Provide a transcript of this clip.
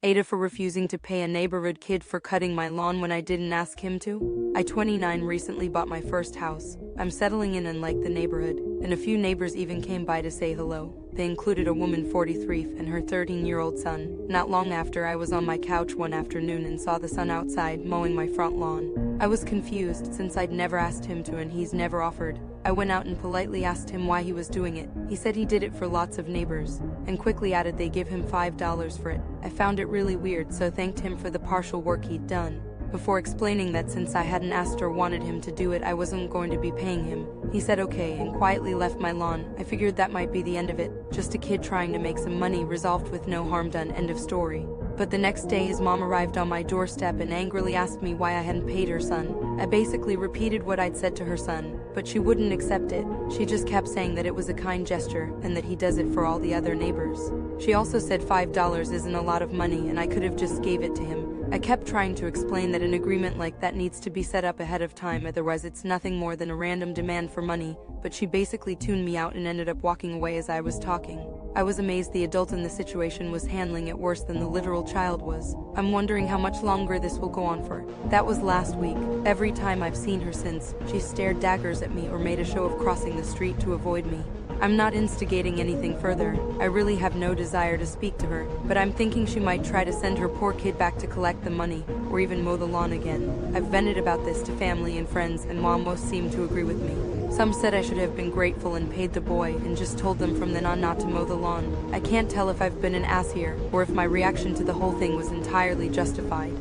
AITA for refusing to pay a neighborhood kid for cutting my lawn when I didn't ask him to. I 29 recently bought my first house. I'm settling in and like the neighborhood, and a few neighbors even came by to say hello. They included a woman 43 and her 13-year-old son. Not long after, I was on my couch one afternoon and saw the son outside mowing my front lawn. I was confused since I'd never asked him to and he's never offered. I went out and politely asked him why he was doing it. He said he did it for lots of neighbors, and quickly added they give him $5 for it. I found it really weird, so thanked him for the partial work he'd done, before explaining that since I hadn't asked or wanted him to do it, I wasn't going to be paying him. He said okay and quietly left my lawn. I figured that might be the end of it, just a kid trying to make some money, resolved with no harm done, end of story. But the next day his mom arrived on my doorstep and angrily asked me why I hadn't paid her son. I basically repeated what I'd said to her son, but she wouldn't accept it. She just kept saying that it was a kind gesture and that he does it for all the other neighbors. She also said $5 isn't a lot of money and I could have just gave it to him. I kept trying to explain that an agreement like that needs to be set up ahead of time, otherwise it's nothing more than a random demand for money, but she basically tuned me out and ended up walking away as I was talking. I was amazed the adult in the situation was handling it worse than the literal child was. I'm wondering how much longer this will go on for. That was last week. Every time I've seen her since, she stared daggers at me or made a show of crossing the street to avoid me. I'm not instigating anything further. I really have no desire to speak to her, but I'm thinking she might try to send her poor kid back to collect the money, or even mow the lawn again. I've vented about this to family and friends, and Mom most seemed to agree with me. Some said I should have been grateful and paid the boy, and just told them from then on not to mow the lawn. I can't tell if I've been an ass here, or if my reaction to the whole thing was entirely justified.